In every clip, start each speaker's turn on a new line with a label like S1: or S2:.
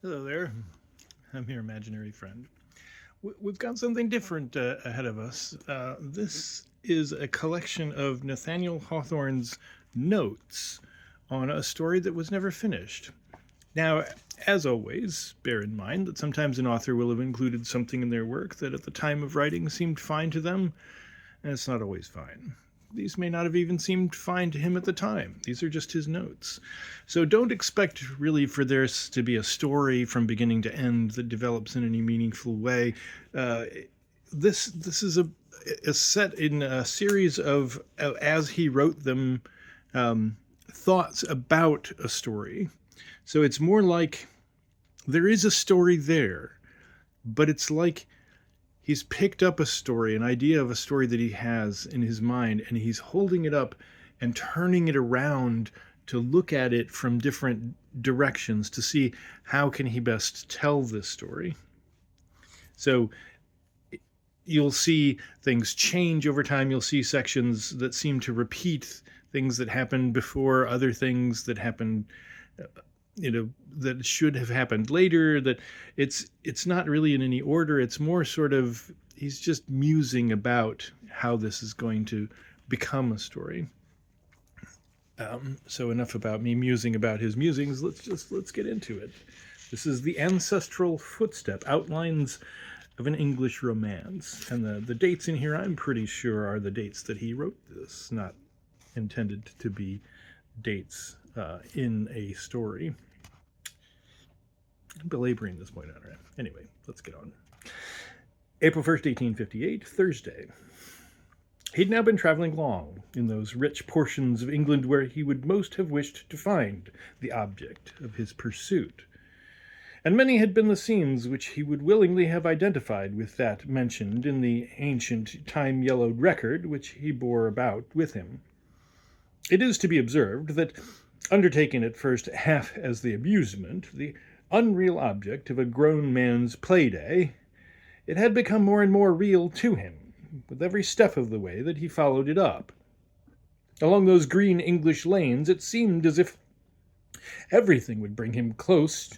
S1: Hello there. I'm your imaginary friend. We've got something different ahead of us. This is a collection of Nathaniel Hawthorne's notes on a story that was never finished. Now, as always, bear in mind that sometimes an author will have included something in their work that at the time of writing seemed fine to them, and it's not always fine. These may not have even seemed fine to him at the time. These are just his notes. So don't expect really for there to be a story from beginning to end that develops in any meaningful way. Uh, this is a set in a series of, as he wrote them, thoughts about a story. So it's more like there is a story there, but it's like he's picked up a story, an idea of a story that he has in his mind, and he's holding it up and turning it around to look at it from different directions to see how can he best tell this story. So you'll see things change over time. You'll see sections that seem to repeat things that happened before, other things that happened that should have happened later. That it's not really in any order. It's more sort of he's just musing about how this is going to become a story. So enough about me musing about his musings. Let's get into it. This is the Ancestral Footstep, outlines of an English romance, and the dates in here I'm pretty sure are the dates that he wrote this, not intended to be dates in a story. I'm belaboring this point on it. Anyway, let's get on. April 1st, 1858, Thursday. He'd now been traveling long in those rich portions of England where he would most have wished to find the object of his pursuit. And many had been the scenes which he would willingly have identified with that mentioned in the ancient time-yellowed record which he bore about with him. It is to be observed that, undertaken at first half as the amusement, the unreal object of a grown man's play-day, it had become more and more real to him, with every step of the way that he followed it up. Along those green English lanes it seemed as if everything would bring him close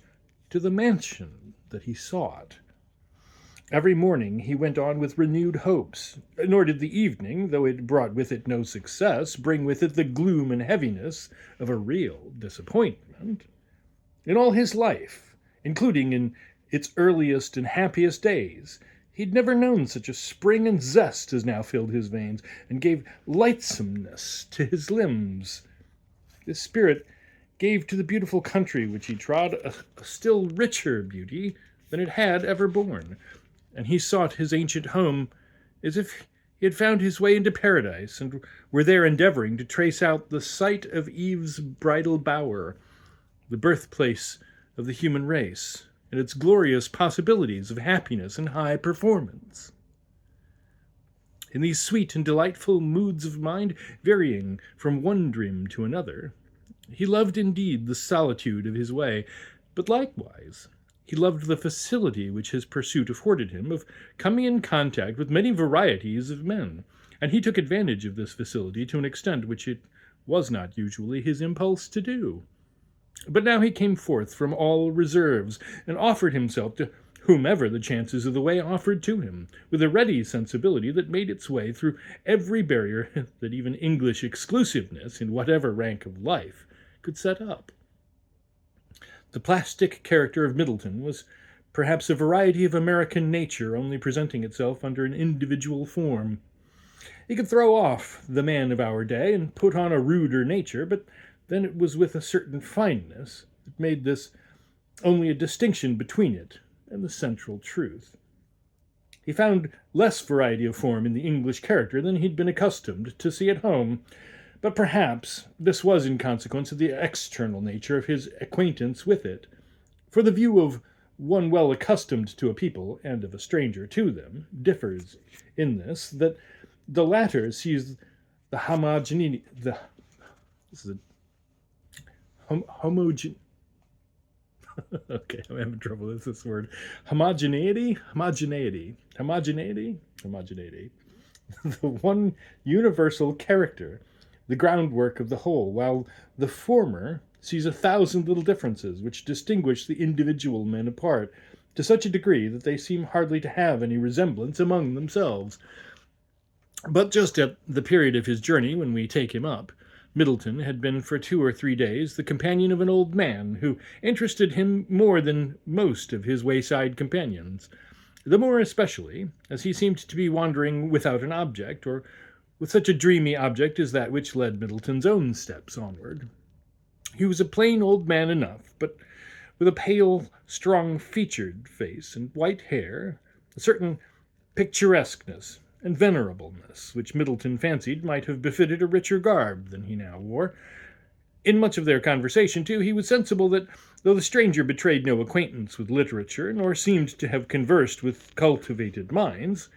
S1: to the mansion that he sought. Every morning he went on with renewed hopes, nor did the evening, though it brought with it no success, bring with it the gloom and heaviness of a real disappointment. In all his life, including in its earliest and happiest days, he'd never known such a spring and zest as now filled his veins and gave lightsomeness to his limbs. This spirit gave to the beautiful country which he trod a still richer beauty than it had ever borne, and he sought his ancient home as if he had found his way into paradise and were there endeavoring to trace out the site of Eve's bridal bower, the birthplace of the human race, and its glorious possibilities of happiness and high performance. In these sweet and delightful moods of mind, varying from one dream to another, he loved indeed the solitude of his way, but likewise he loved the facility which his pursuit afforded him of coming in contact with many varieties of men, and he took advantage of this facility to an extent which it was not usually his impulse to do. But now he came forth from all reserves, and offered himself to whomever the chances of the way offered to him, with a ready sensibility that made its way through every barrier that even English exclusiveness, in whatever rank of life, could set up. The plastic character of Middleton was perhaps a variety of American nature only presenting itself under an individual form. He could throw off the man of our day and put on a ruder nature, but then it was with a certain fineness that made this only a distinction between it and the central truth. He found less variety of form in the English character than he'd been accustomed to see at home, but perhaps this was in consequence of the external nature of his acquaintance with it, for the view of one well accustomed to a people, and of a stranger to them, differs in this, that the latter sees the homogeneity, okay, I'm having trouble with this word. Homogeneity. The one universal character, the groundwork of the whole, while the former sees 1,000 little differences which distinguish the individual men apart to such a degree that they seem hardly to have any resemblance among themselves. But just at the period of his journey when we take him up, Middleton had been for 2 or 3 days the companion of an old man who interested him more than most of his wayside companions, the more especially as he seemed to be wandering without an object, or with such a dreamy object as that which led Middleton's own steps onward. He was a plain old man enough, but with a pale, strong-featured face and white hair, a certain picturesqueness and venerableness which Middleton fancied might have befitted a richer garb than he now wore. In much of their conversation, too, he was sensible that, though the stranger betrayed no acquaintance with literature, nor seemed to have conversed with cultivated minds,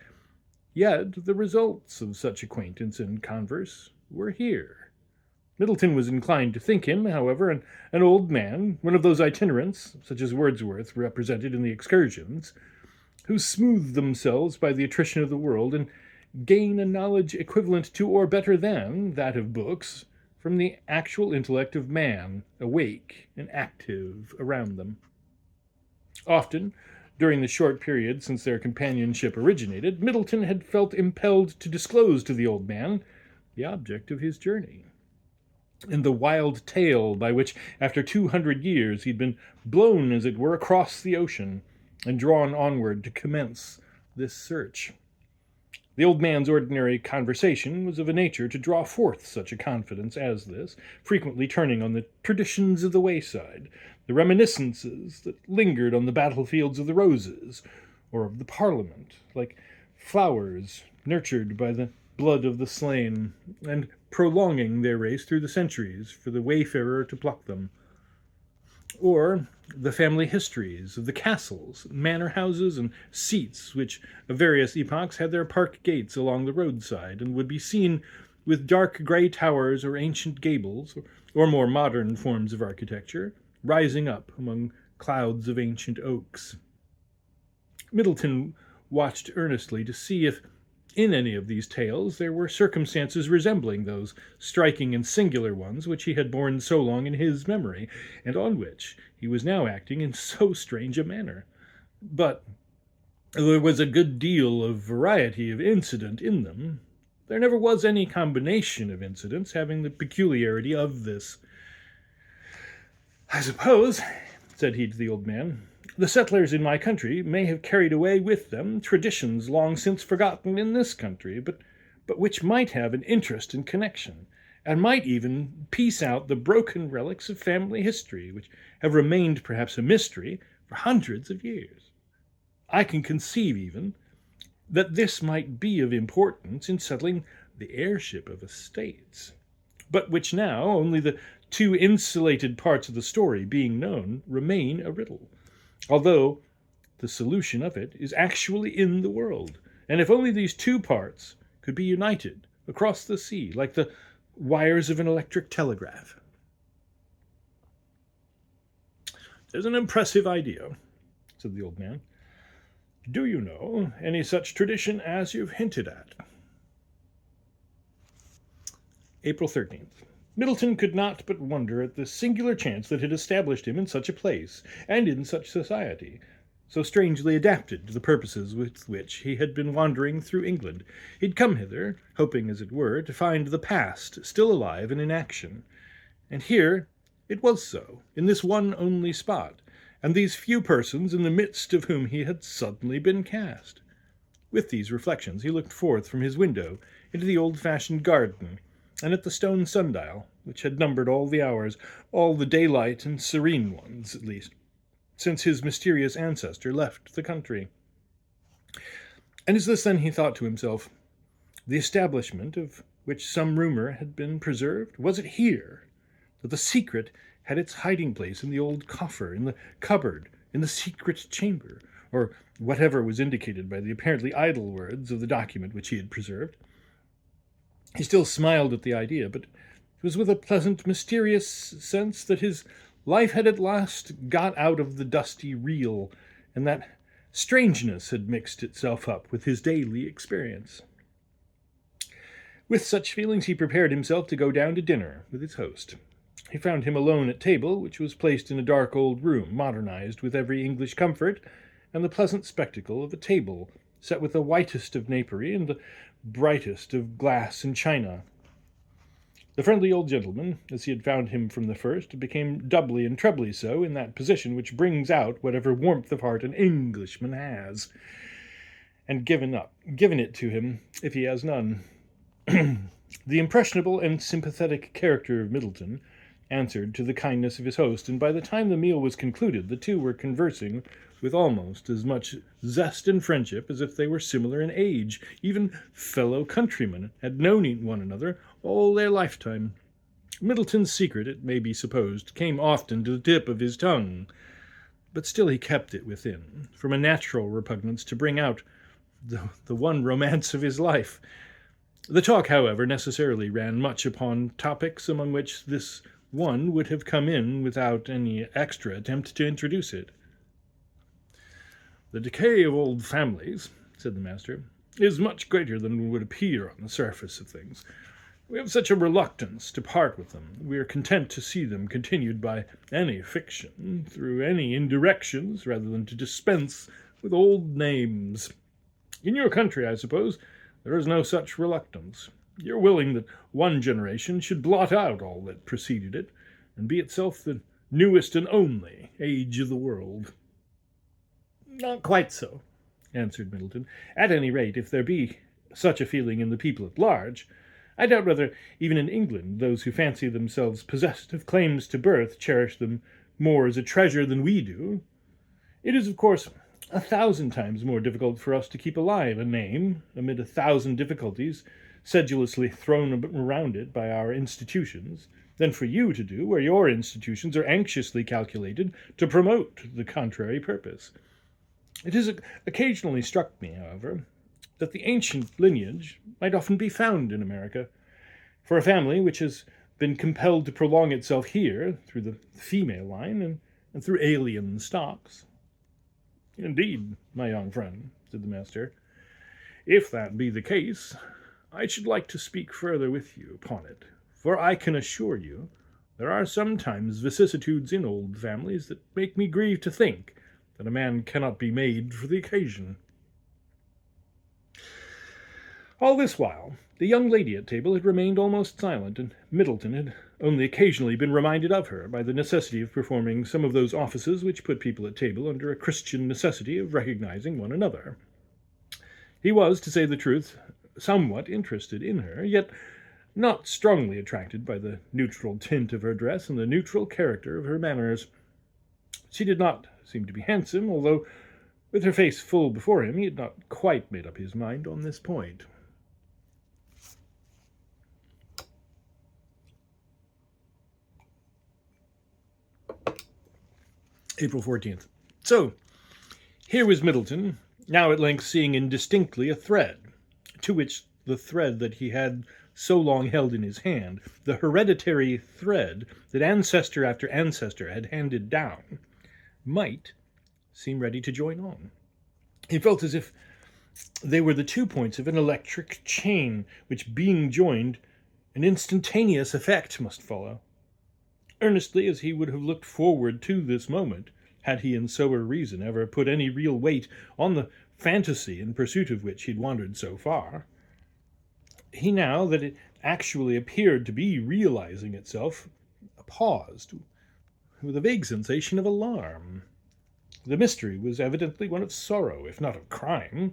S1: yet the results of such acquaintance and converse were here. Middleton was inclined to think him, however, an old man, one of those itinerants, such as Wordsworth represented in the Excursions, who smooth themselves by the attrition of the world and gain a knowledge equivalent to or better than that of books from the actual intellect of man, awake and active around them. Often, during the short period since their companionship originated, Middleton had felt impelled to disclose to the old man the object of his journey, and the wild tale by which, after 200 years, he'd been blown, as it were, across the ocean, and drawn onward to commence this search. The old man's ordinary conversation was of a nature to draw forth such a confidence as this, frequently turning on the traditions of the wayside, the reminiscences that lingered on the battlefields of the Roses, or of the Parliament, like flowers nurtured by the blood of the slain, and prolonging their race through the centuries for the wayfarer to pluck them. Or the family histories of the castles, manor houses, and seats which, of various epochs, had their park gates along the roadside, and would be seen with dark grey towers or ancient gables, or more modern forms of architecture, rising up among clouds of ancient oaks. Middleton watched earnestly to see if in any of these tales there were circumstances resembling those striking and singular ones which he had borne so long in his memory, and on which he was now acting in so strange a manner. But there was a good deal of variety of incident in them. There never was any combination of incidents having the peculiarity of this. "I suppose," said he to the old man, "the settlers in my country may have carried away with them traditions long since forgotten in this country, but which might have an interest and connection, and might even piece out the broken relics of family history, which have remained perhaps a mystery for hundreds of years. I can conceive even that this might be of importance in settling the heirship of estates, but which now, only the 2 insulated parts of the story being known, remain a riddle, although the solution of it is actually in the world, and if only these 2 parts could be united across the sea, like the wires of an electric telegraph." "There's an impressive idea," said the old man. "Do you know any such tradition as you've hinted at?" April 13th. Middleton could not but wonder at the singular chance that had established him in such a place, and in such society, so strangely adapted to the purposes with which he had been wandering through England. He'd come hither, hoping, as it were, to find the past still alive and in action. And here it was so, in this one only spot, and these few persons in the midst of whom he had suddenly been cast. With these reflections he looked forth from his window into the old-fashioned garden, and at the stone sundial, which had numbered all the hours, all the daylight and serene ones, at least, since his mysterious ancestor left the country. And is this then, he thought to himself, the establishment of which some rumour had been preserved? Was it here that the secret had its hiding-place in the old coffer, in the cupboard, in the secret chamber, or whatever was indicated by the apparently idle words of the document which he had preserved? He still smiled at the idea, but it was with a pleasant, mysterious sense that his life had at last got out of the dusty reel, and that strangeness had mixed itself up with his daily experience. With such feelings he prepared himself to go down to dinner with his host. He found him alone at table, which was placed in a dark old room, modernized with every English comfort, and the pleasant spectacle of a table set with the whitest of napery and the brightest of glass and china. The friendly old gentleman, as he had found him from the first, became doubly and trebly so in that position which brings out whatever warmth of heart an Englishman has, and given it to him if he has none. The impressionable and sympathetic character of Middleton answered to the kindness of his host, and by the time the meal was concluded, the two were conversing with almost as much zest and friendship as if they were similar in age, even fellow countrymen, had known one another all their lifetime. Middleton's secret, it may be supposed, came often to the tip of his tongue, but still he kept it within, from a natural repugnance to bring out the one romance of his life. The talk, however, necessarily ran much upon topics among which this one would have come in without any extra attempt to introduce it. "The decay of old families," said the master, "is much greater than would appear on the surface of things. We have such a reluctance to part with them. We are content to see them continued by any fiction, through any indirections, rather than to dispense with old names. In your country, I suppose, there is no such reluctance. You're willing that one generation should blot out all that preceded it, and be itself the newest and only age of the world." "Not quite so," answered Middleton. "At any rate, if there be such a feeling in the people at large, I doubt whether, even in England, those who fancy themselves possessed of claims to birth cherish them more as a treasure than we do. It is, of course, 1,000 times more difficult for us to keep alive a name amid 1,000 difficulties sedulously thrown around it by our institutions than for you to do where your institutions are anxiously calculated to promote the contrary purpose. It has occasionally struck me, however, that the ancient lineage might often be found in America. For a family which has been compelled to prolong itself here through the female line and through alien stocks." "Indeed, my young friend," said the master, "if that be the case, I should like to speak further with you upon it, for I can assure you there are sometimes vicissitudes in old families that make me grieve to think that a man cannot be made for the occasion." All this while, the young lady at table had remained almost silent, and Middleton had only occasionally been reminded of her by the necessity of performing some of those offices which put people at table under a Christian necessity of recognizing one another. He was, to say the truth, somewhat interested in her, yet not strongly attracted by the neutral tint of her dress and the neutral character of her manners. She did not seem to be handsome, although, with her face full before him, he had not quite made up his mind on this point. April 14th. So, here was Middleton, now at length seeing indistinctly a thread, to which the thread that he had so long held in his hand, the hereditary thread that ancestor after ancestor had handed down, might seem ready to join on. He felt as if they were the 2 points of an electric chain, which, being joined, an instantaneous effect must follow. Earnestly as he would have looked forward to this moment, had he in sober reason ever put any real weight on the fantasy in pursuit of which he had wandered so far, he now, that it actually appeared to be realizing itself, paused with a vague sensation of alarm. The mystery was evidently one of sorrow, if not of crime,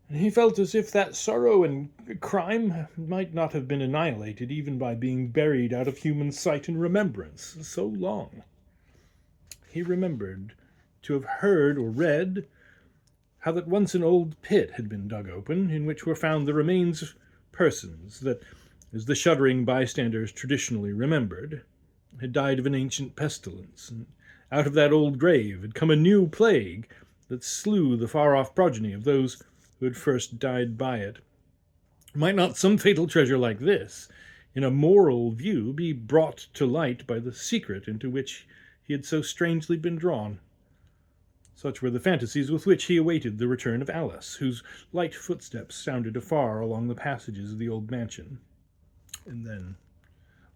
S1: and he felt as if that sorrow and crime might not have been annihilated even by being buried out of human sight and remembrance so long. He remembered to have heard or read how that once an old pit had been dug open, in which were found the remains of persons that, as the shuddering bystanders traditionally remembered, had died of an ancient pestilence, and out of that old grave had come a new plague that slew the far-off progeny of those who had first died by it. Might not some fatal treasure like this, in a moral view, be brought to light by the secret into which he had so strangely been drawn? Such were the fantasies with which he awaited the return of Alice, whose light footsteps sounded afar along the passages of the old mansion. And then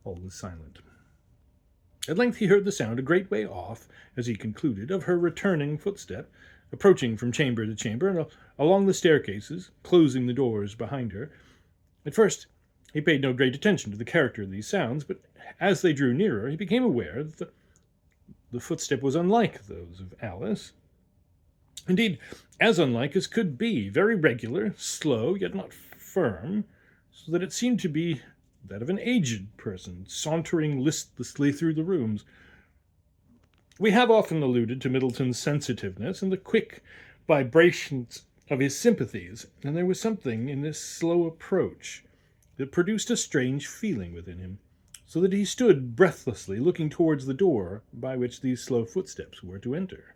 S1: all was silent. At length he heard the sound a great way off, as he concluded, of her returning footstep, approaching from chamber to chamber and along the staircases, closing the doors behind her. At first he paid no great attention to the character of these sounds, but as they drew nearer he became aware that the footstep was unlike those of Alice. Indeed, as unlike as could be, very regular, slow, yet not firm, so that it seemed to be that of an aged person sauntering listlessly through the rooms. We have often alluded to Middleton's sensitiveness and the quick vibrations of his sympathies, and there was something in this slow approach that produced a strange feeling within him, so that he stood breathlessly looking towards the door by which these slow footsteps were to enter.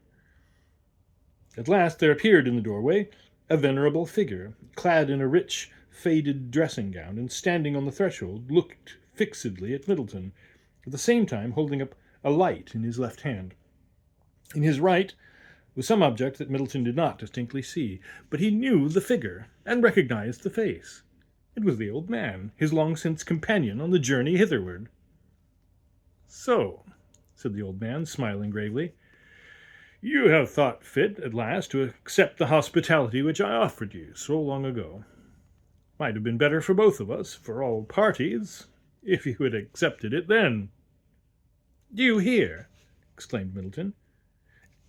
S1: At last there appeared in the doorway a venerable figure, clad in a rich, faded dressing gown, and standing on the threshold, looked fixedly at Middleton, at the same time holding up a light in his left hand. In his right was some object that Middleton did not distinctly see, but he knew the figure, and recognized the face. It was the old man, his long-since companion on the journey hitherward. "So," said the old man, smiling gravely, "you have thought fit, at last, to accept the hospitality which I offered you so long ago. Might have been better for both of us, for all parties, if you had accepted it then." "Do you hear?" exclaimed Middleton.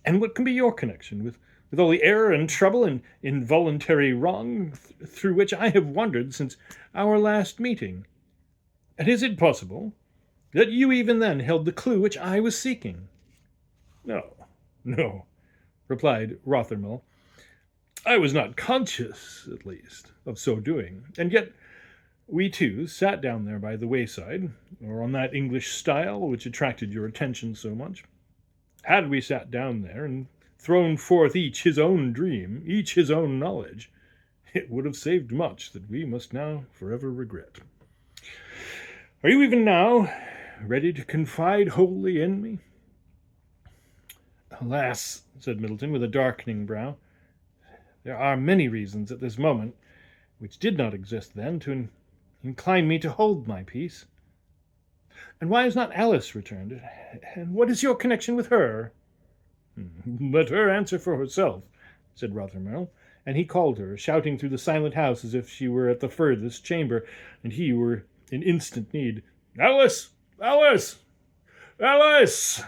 S1: "And what can be your connection with all the error and trouble and involuntary wrong through which I have wandered since our last meeting? And is it possible that you even then held the clue which I was seeking?" No, replied Rothermel. "I was not conscious, at least, of so doing, and yet we two sat down there by the wayside, or on that English stile which attracted your attention so much. Had we sat down there and thrown forth each his own dream, each his own knowledge, it would have saved much that we must now forever regret. Are you even now ready to confide wholly in me?" "Alas," said Middleton, with a darkening brow, "there are many reasons at this moment, which did not exist then, to incline me to hold my peace." "And why has not Alice returned? And what is your connection with her?" "Let her answer for herself," said Rothermel, and he called her, shouting through the silent house as if she were at the furthest chamber, and he were in instant need. "Alice! Alice! Alice!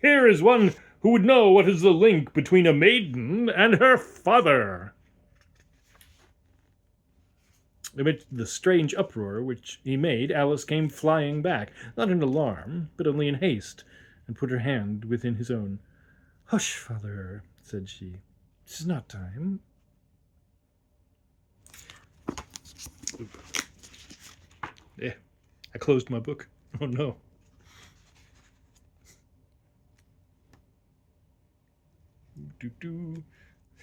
S1: Here is one who would know what is the link between a maiden and her father." Amid the strange uproar which he made, Alice came flying back, not in alarm, but only in haste, and put her hand within his own. "Hush, father," said she. "This is not time." I closed my book. Oh no.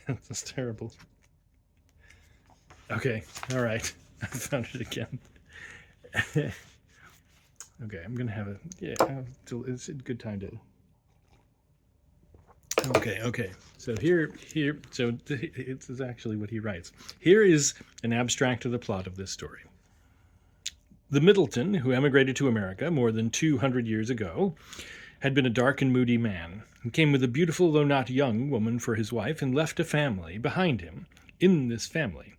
S1: That's terrible. Okay, all right. I found it again. Okay, I'm gonna have it's a good time to. Okay. So this is actually what he writes. Here is an abstract of the plot of this story. The Middleton, who emigrated to America more than 200 years ago, had been a dark and moody man, and came with a beautiful though not young woman for his wife, and left a family behind him. In this family,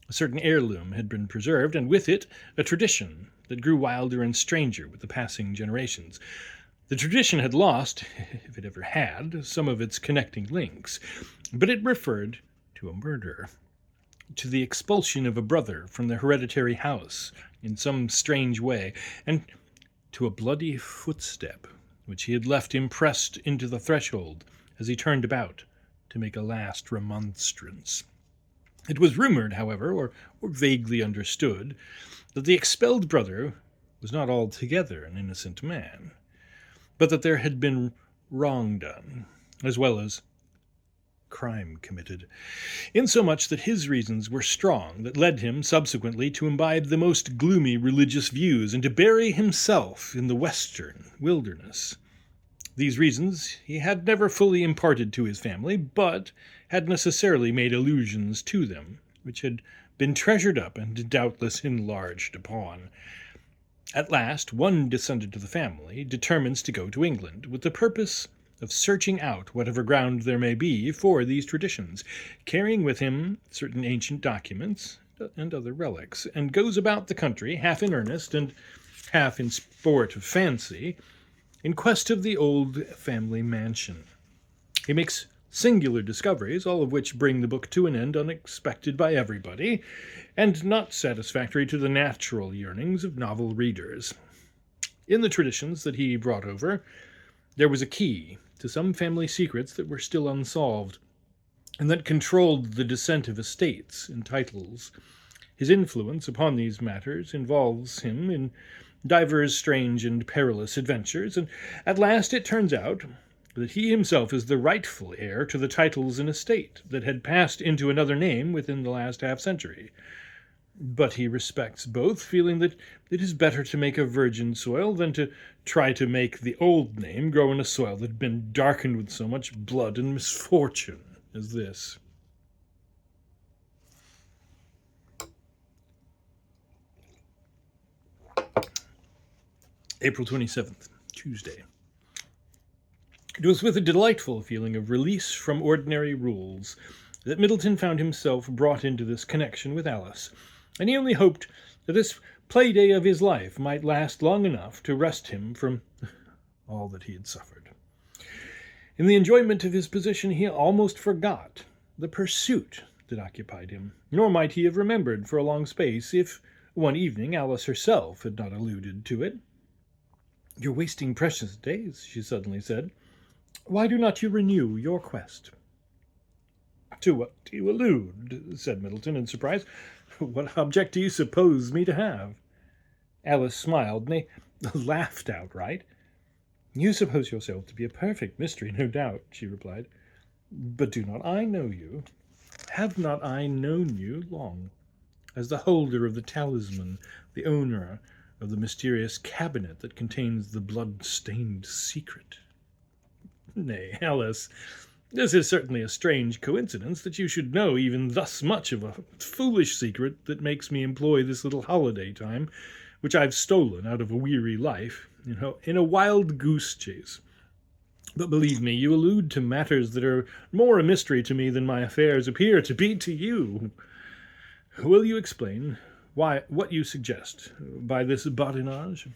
S1: a certain heirloom had been preserved, and with it a tradition that grew wilder and stranger with the passing generations. The tradition had lost, if it ever had, some of its connecting links, but it referred to a murder, to the expulsion of a brother from the hereditary house in some strange way, and to a bloody footstep which he had left impressed into the threshold as he turned about to make a last remonstrance. It was rumored, however, or vaguely understood, that the expelled brother was not altogether an innocent man, but that there had been wrong done, as well as crime committed, insomuch that his reasons were strong that led him subsequently to imbibe the most gloomy religious views and to bury himself in the western wilderness. These reasons he had never fully imparted to his family, but had necessarily made allusions to them, which had been treasured up and doubtless enlarged upon. At last, one descendant of the family determines to go to England with the purpose of searching out whatever ground there may be for these traditions, carrying with him certain ancient documents and other relics, and goes about the country, half in earnest and half in sport of fancy, in quest of the old family mansion. He makes singular discoveries, all of which bring the book to an end unexpected by everybody, and not satisfactory to the natural yearnings of novel readers. In the traditions that he brought over, there was a key to some family secrets that were still unsolved, and that controlled the descent of estates and titles. His influence upon these matters involves him in divers strange and perilous adventures, and at last it turns out that he himself is the rightful heir to the titles and estate that had passed into another name within the last half-century. But he respects both, feeling that it is better to make a virgin soil than to try to make the old name grow in a soil that had been darkened with so much blood and misfortune as this. April 27th, Tuesday. It was with a delightful feeling of release from ordinary rules that Middleton found himself brought into this connection with Alice, and he only hoped that this play-day of his life might last long enough to rest him from all that he had suffered. In the enjoyment of his position, he almost forgot the pursuit that occupied him, nor might he have remembered for a long space if, one evening, Alice herself had not alluded to it. "You're wasting precious days," she suddenly said. "Why do not you renew your quest?" "To what do you allude?" said Middleton in surprise. "What object do you suppose me to have?" Alice smiled, nay, laughed outright. "You suppose yourself to be a perfect mystery, no doubt," she replied. "But do not I know you? Have not I known you long? As the holder of the talisman, the owner of the mysterious cabinet that contains the blood-stained secret. Nay, Alice, this is certainly a strange coincidence that you should know even thus much of a foolish secret that makes me employ this little holiday time, which I've stolen out of a weary life, in a wild goose chase. But believe me, you allude to matters that are more a mystery to me than my affairs appear to be to you. Will you explain what you suggest by this badinage?"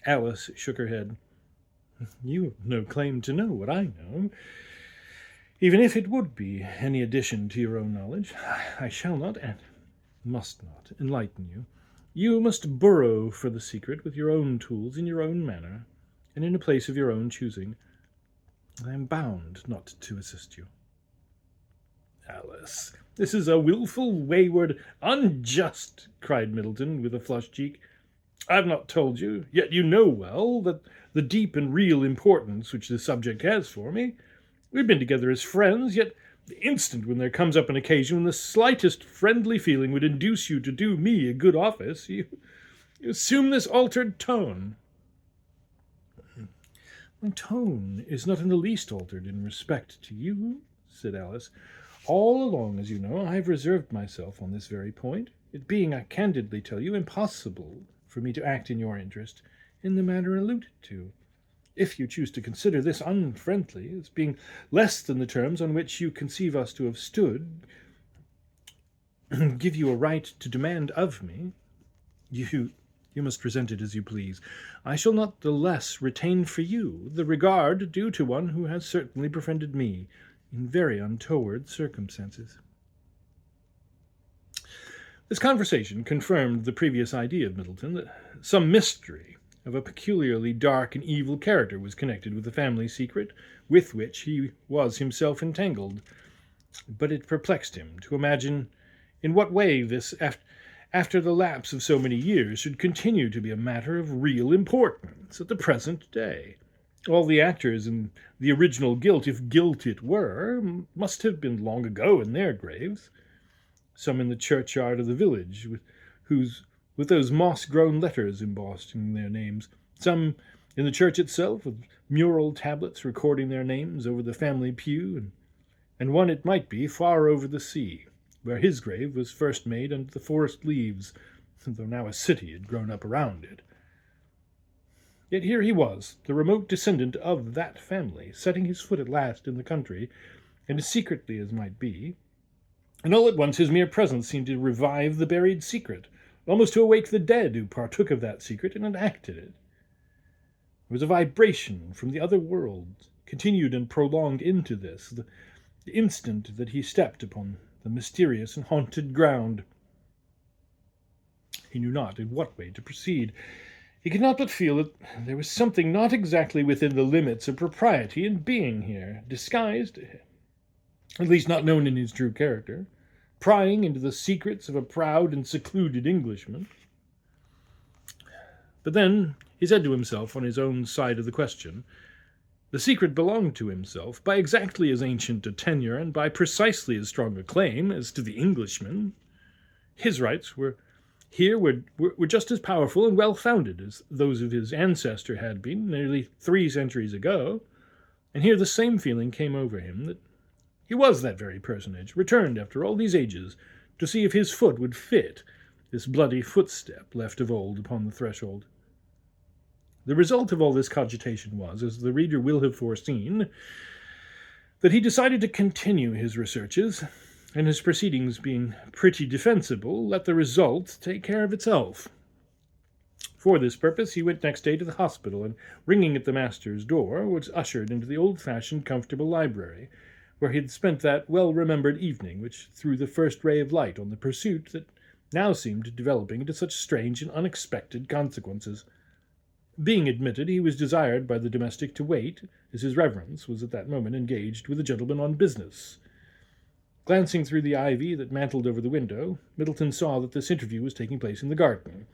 S1: Alice shook her head. "You have no claim to know what I know. Even if it would be any addition to your own knowledge, I shall not and must not enlighten you. You must burrow for the secret with your own tools, in your own manner, and in a place of your own choosing. I am bound not to assist you." "Alice, this is a wilful, wayward, unjust," cried Middleton, with a flushed cheek. "I've not told you, yet you know well, that the deep and real importance which the subject has for me. We've been together as friends, yet the instant when there comes up an occasion when the slightest friendly feeling would induce you to do me a good office, you assume this altered tone." "My tone is not in the least altered in respect to you," said Alice. "All along, as you know, I have reserved myself on this very point, it being, I candidly tell you, impossible for me to act in your interest in the manner alluded to. If you choose to consider this unfriendly, as being less than the terms on which you conceive us to have stood, give you a right to demand of me, you must present it as you please. I shall not the less retain for you the regard due to one who has certainly befriended me in very untoward circumstances." This conversation confirmed the previous idea of Middleton that some mystery of a peculiarly dark and evil character was connected with the family secret with which he was himself entangled. But it perplexed him to imagine in what way this, after the lapse of so many years, should continue to be a matter of real importance at the present day. All the actors in the original guilt, if guilt it were, must have been long ago in their graves. Some in the churchyard of the village, with those moss-grown letters embossed in their names. Some in the church itself, with mural tablets recording their names over the family pew, and one, it might be, far over the sea, where his grave was first made under the forest leaves though now a city had grown up around it. Yet here he was, the remote descendant of that family, setting his foot at last in the country, and as secretly as might be, and all at once his mere presence seemed to revive the buried secret, almost to awake the dead who partook of that secret and enacted it. There was a vibration from the other world, continued and prolonged into this, the instant that he stepped upon the mysterious and haunted ground. He knew not in what way to proceed. He could not but feel that there was something not exactly within the limits of propriety in being here, disguised, at least not known in his true character, prying into the secrets of a proud and secluded Englishman. But then he said to himself on his own side of the question, the secret belonged to himself by exactly as ancient a tenure and by precisely as strong a claim as to the Englishman. His rights were just as powerful and well-founded as those of his ancestor had been nearly 3 centuries ago, and here the same feeling came over him that he was that very personage, returned after all these ages to see if his foot would fit this bloody footstep left of old upon the threshold. The result of all this cogitation was, as the reader will have foreseen, that he decided to continue his researches, and his proceedings being pretty defensible, let the result take care of itself. For this purpose he went next day to the hospital, and ringing at the master's door, was ushered into the old-fashioned, comfortable library, where he had spent that well-remembered evening which threw the first ray of light on the pursuit that now seemed developing into such strange and unexpected consequences. Being admitted, he was desired by the domestic to wait, as his reverence was at that moment engaged with a gentleman on business. Glancing through the ivy that mantled over the window, Middleton saw that this interview was taking place in the garden,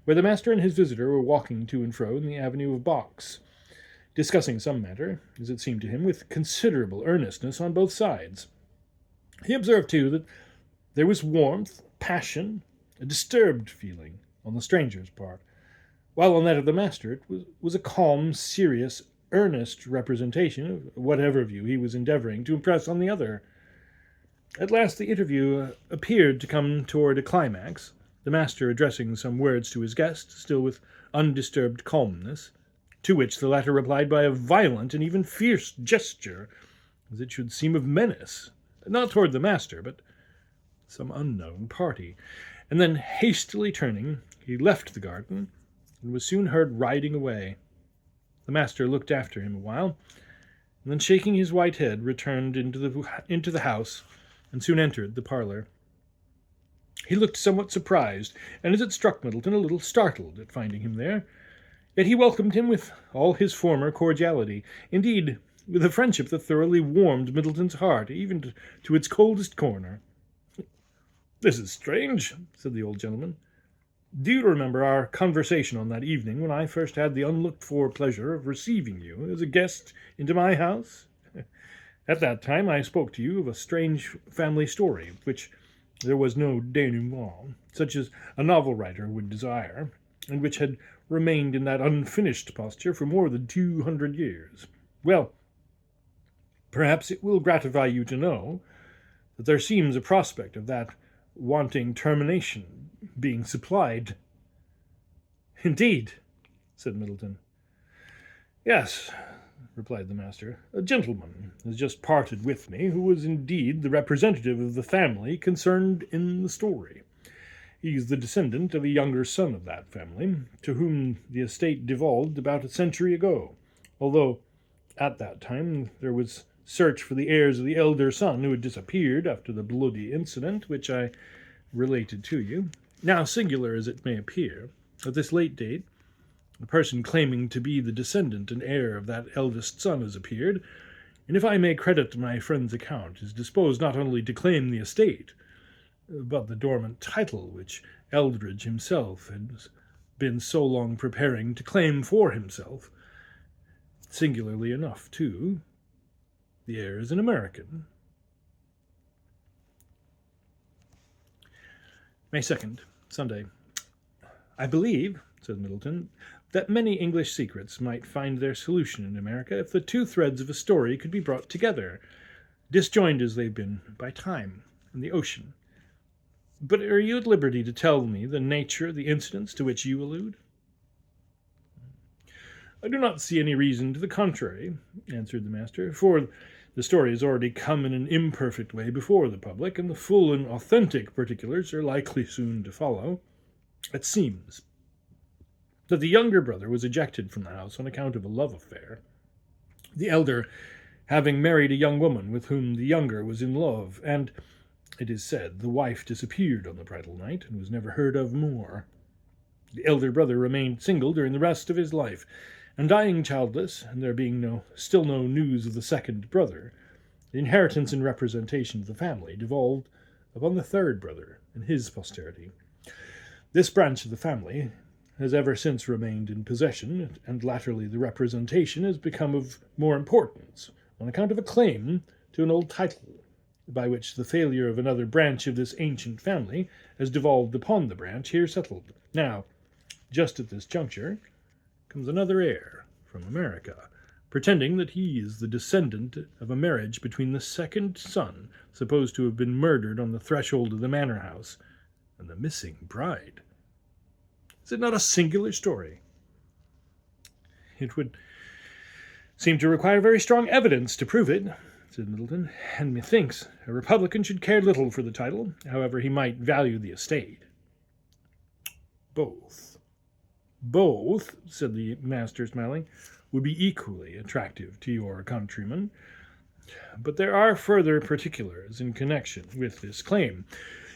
S1: where the master and his visitor were walking to and fro in the avenue of box, discussing some matter, as it seemed to him, with considerable earnestness on both sides. He observed, too, that there was warmth, passion, a disturbed feeling on the stranger's part, while on that of the master it was a calm, serious, earnest representation of whatever view he was endeavoring to impress on the other. At last the interview appeared to come toward a climax, the master addressing some words to his guest, still with undisturbed calmness, to which the latter replied by a violent and even fierce gesture, as it should seem of menace, not toward the master, but some unknown party. And then, hastily turning, he left the garden, and was soon heard riding away. The master looked after him a while, and then, shaking his white head, returned into the house, and soon entered the parlour. He looked somewhat surprised, and as it struck Middleton, a little startled at finding him there. Yet he welcomed him with all his former cordiality, indeed, with a friendship that thoroughly warmed Middleton's heart, even to its coldest corner. "This is strange," said the old gentleman. "Do you remember our conversation on that evening when I first had the unlooked-for pleasure of receiving you as a guest into my house? At that time I spoke to you of a strange family story, which there was no denouement, such as a novel writer would desire, and which had remained in that unfinished posture for more than 200 years. Well, perhaps it will gratify you to know that there seems a prospect of that wanting termination being supplied." "Indeed," said Middleton. "Yes," replied the master. "A gentleman has just parted with me who was indeed the representative of the family concerned in the story. He is the descendant of a younger son of that family, to whom the estate devolved about a century ago, although at that time there was search for the heirs of the elder son who had disappeared after the bloody incident which I related to you. Now, singular as it may appear, at this late date, the person claiming to be the descendant and heir of that eldest son has appeared, and if I may credit my friend's account, is disposed not only to claim the estate, but the dormant title which Eldridge himself has been so long preparing to claim for himself. Singularly enough, too, the heir is an American." May 2nd, Sunday. "I believe," said Middleton, "that many English secrets might find their solution in America if the two threads of a story could be brought together, disjoined as they've been by time and the ocean. But are you at liberty to tell me the nature of the incidents to which you allude? I do not see any reason to the contrary, answered the master, for the story has already come in an imperfect way before the public, and the full and authentic particulars are likely soon to follow. It seems that the younger brother was ejected from the house on account of a love affair, the elder having married a young woman with whom the younger was in love, and, it is said, the wife disappeared on the bridal night and was never heard of more. The elder brother remained single during the rest of his life, and dying childless, and there being still no news of the second brother, the inheritance and representation of the family devolved upon the third brother and his posterity. This branch of the family has ever since remained in possession, and latterly the representation has become of more importance on account of a claim to an old title, by which the failure of another branch of this ancient family has devolved upon the branch here settled. Now, just at this juncture, comes another heir from America, pretending that he is the descendant of a marriage between the second son, supposed to have been murdered on the threshold of the manor house, and the missing bride. Is it not a singular story? It would seem to require very strong evidence to prove it, said Middleton, and methinks a republican should care little for the title, however he might value the estate. Both, said the master, smiling, would be equally attractive to your countrymen. But there are further particulars in connection with this claim.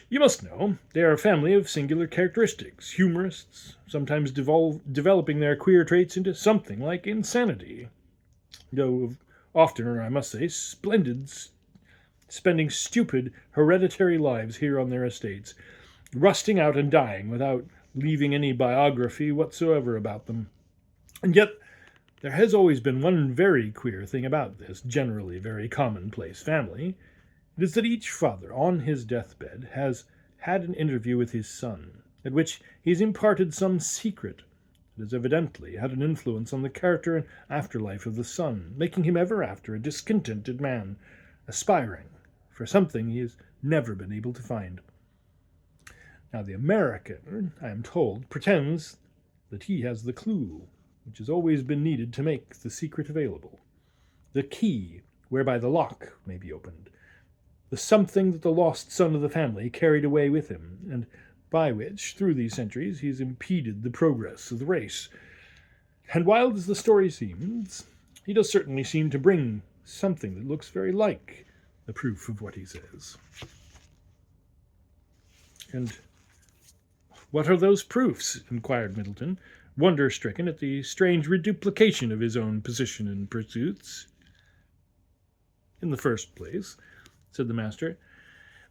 S1: You must know they are a family of singular characteristics, humorists, sometimes developing their queer traits into something like insanity, though oftener, I must say, spending stupid, hereditary lives here on their estates, rusting out and dying without leaving any biography whatsoever about them. And yet there has always been one very queer thing about this generally very commonplace family. It is that each father, on his deathbed, has had an interview with his son, at which he has imparted some secret that has evidently had an influence on the character and afterlife of the son, making him ever after a discontented man, aspiring for something he has never been able to find. Now the American, I am told, pretends that he has the clue, which has always been needed to make the secret available, the key whereby the lock may be opened, the something that the lost son of the family carried away with him, and by which, through these centuries, he has impeded the progress of the race. And wild as the story seems, he does certainly seem to bring something that looks very like the proof of what he says. And what are those proofs? Inquired Middleton, wonder-stricken at the strange reduplication of his own position and pursuits. In the first place, said the master,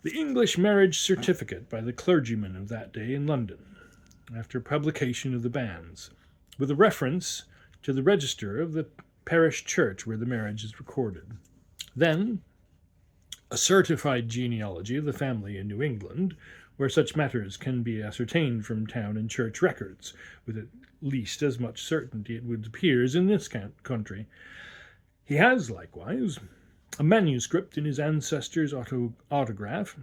S1: the English marriage certificate by the clergyman of that day in London, after publication of the banns, with a reference to the register of the parish church where the marriage is recorded. Then, a certified genealogy of the family in New England, where such matters can be ascertained from town and church records, with at least as much certainty, it would appear, as in this country. He has, likewise, a manuscript in his ancestor's autograph,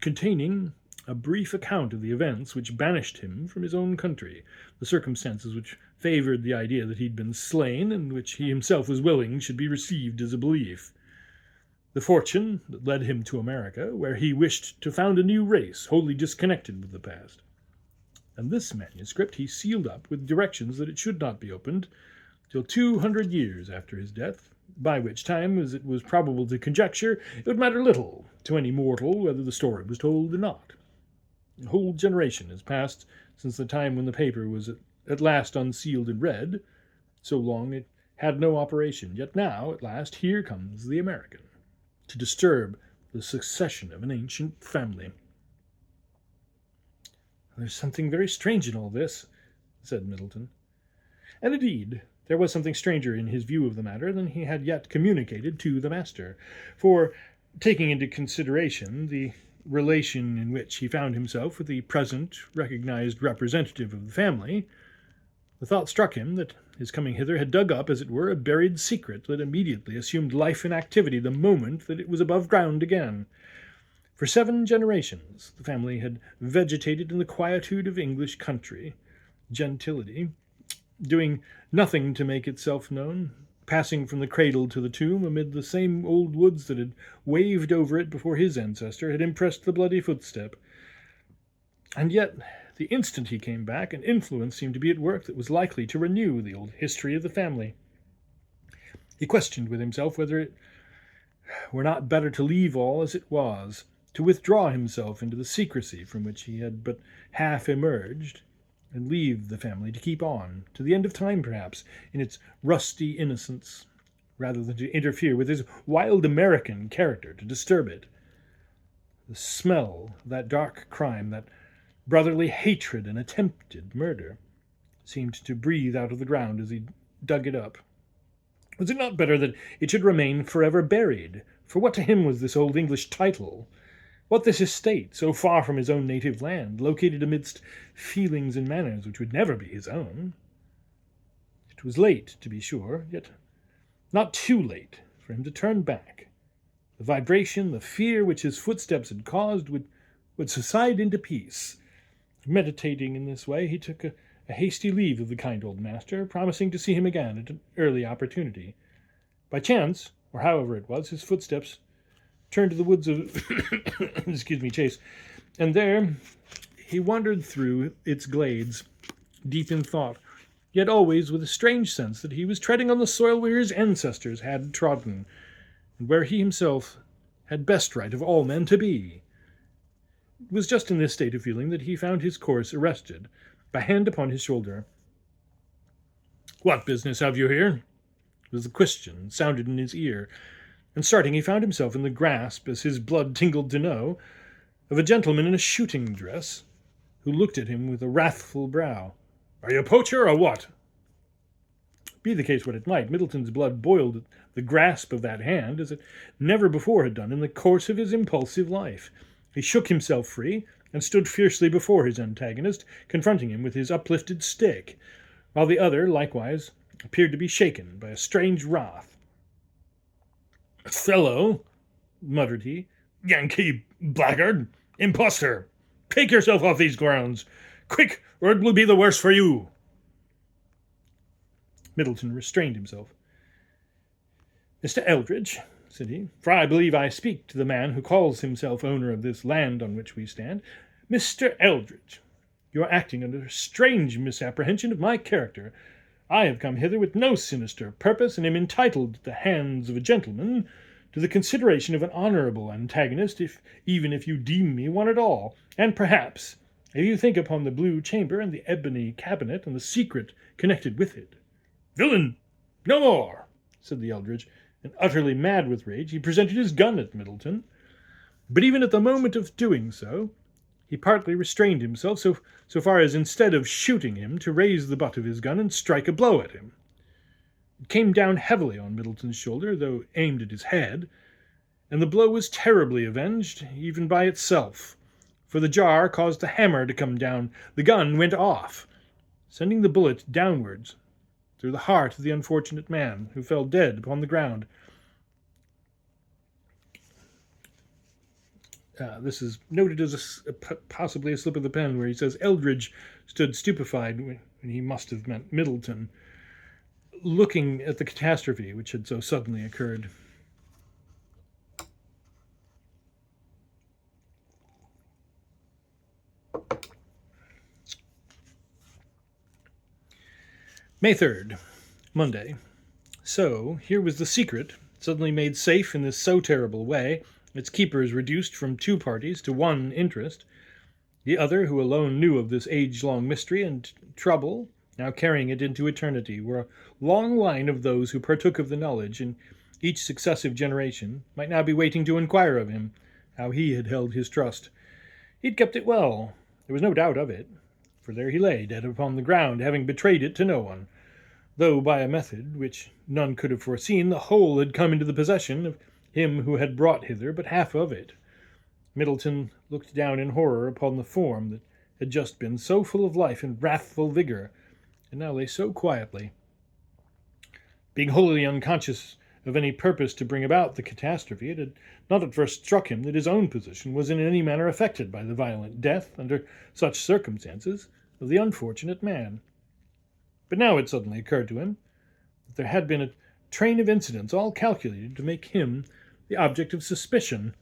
S1: containing a brief account of the events which banished him from his own country, the circumstances which favored the idea that he'd been slain, and which he himself was willing should be received as a belief. The fortune that led him to America, where he wished to found a new race, wholly disconnected with the past. And this manuscript he sealed up with directions that it should not be opened till 200 years after his death, by which time, as it was probable to conjecture, it would matter little to any mortal whether the story was told or not. A whole generation has passed since the time when the paper was at last unsealed and read. So long it had no operation, yet now, at last, here comes the American, to disturb the succession of an ancient family. There's something very strange in all this, said Middleton. And indeed, there was something stranger in his view of the matter than he had yet communicated to the master, for, taking into consideration the relation in which he found himself with the present recognized representative of the family, the thought struck him that his coming hither had dug up, as it were, a buried secret that immediately assumed life and activity the moment that it was above ground again. For 7 generations, the family had vegetated in the quietude of English country gentility, doing nothing to make itself known, passing from the cradle to the tomb amid the same old woods that had waved over it before his ancestor had impressed the bloody footstep. And yet, the instant he came back, an influence seemed to be at work that was likely to renew the old history of the family. He questioned with himself whether it were not better to leave all as it was, to withdraw himself into the secrecy from which he had but half emerged, and leave the family to keep on, to the end of time perhaps, in its rusty innocence, rather than to interfere with his wild American character, to disturb it. The smell of that dark crime, that brotherly hatred and attempted murder, seemed to breathe out of the ground as he dug it up. Was it not better that it should remain forever buried? For what to him was this old English title? What this estate, so far from his own native land, located amidst feelings and manners which would never be his own? It was late, to be sure, yet not too late for him to turn back. The vibration, the fear which his footsteps had caused would subside into peace. Meditating in this way, he took a hasty leave of the kind old master, promising to see him again at an early opportunity. By chance, or however it was, his footsteps turned to the woods of Chase, and there he wandered through its glades, deep in thought, yet always with a strange sense that he was treading on the soil where his ancestors had trodden, and where he himself had best right of all men to be. It was just in this state of feeling that he found his course arrested by a hand upon his shoulder. "What business have you here?" was the question sounded in his ear, and starting he found himself in the grasp, as his blood tingled to know, of a gentleman in a shooting dress, who looked at him with a wrathful brow. "Are you a poacher, or what?" Be the case what it might, Middleton's blood boiled at the grasp of that hand, as it never before had done in the course of his impulsive life. He shook himself free, and stood fiercely before his antagonist, confronting him with his uplifted stick, while the other, likewise, appeared to be shaken by a strange wrath. "Fellow," muttered he, "Yankee blackguard, impostor, take yourself off these grounds, quick, or it will be the worse for you." Middleton restrained himself. "Mr. Eldridge," said he, "for I believe I speak to the man who calls himself owner of this land on which we stand, Mr. Eldridge, you are acting under a strange misapprehension of my character. I have come hither with no sinister purpose, and am entitled at the hands of a gentleman to the consideration of an honourable antagonist, even if you deem me one at all, and perhaps if you think upon the blue chamber and the ebony cabinet and the secret connected with it." "Villain, no more," said the Eldridge, and utterly mad with rage, he presented his gun at Middleton. But even at the moment of doing so, he partly restrained himself so far as, instead of shooting him, to raise the butt of his gun and strike a blow at him. It came down heavily on Middleton's shoulder, though aimed at his head, and the blow was terribly avenged, even by itself, for the jar caused the hammer to come down. The gun went off, sending the bullet downwards through the heart of the unfortunate man, who fell dead upon the ground. This is noted as possibly a slip of the pen, where he says Eldridge stood stupefied, when he must have meant Middleton, looking at the catastrophe which had so suddenly occurred. May 3rd, Monday. So, here was the secret, suddenly made safe in this so terrible way, its keepers reduced from 2 parties to 1 interest, the other, who alone knew of this age-long mystery and trouble, now carrying it into eternity, were a long line of those who partook of the knowledge, and each successive generation might now be waiting to inquire of him how he had held his trust. He'd kept it well, there was no doubt of it, for there he lay, dead upon the ground, having betrayed it to no one, though by a method which none could have foreseen the whole had come into the possession of him who had brought hither but half of it. Middleton looked down in horror upon the form that had just been so full of life and wrathful vigour, and now lay so quietly. Being wholly unconscious of any purpose to bring about the catastrophe, it had not at first struck him that his own position was in any manner affected by the violent death, under such circumstances, of the unfortunate man. But now it suddenly occurred to him that there had been a train of incidents all calculated to make him the object of suspicion,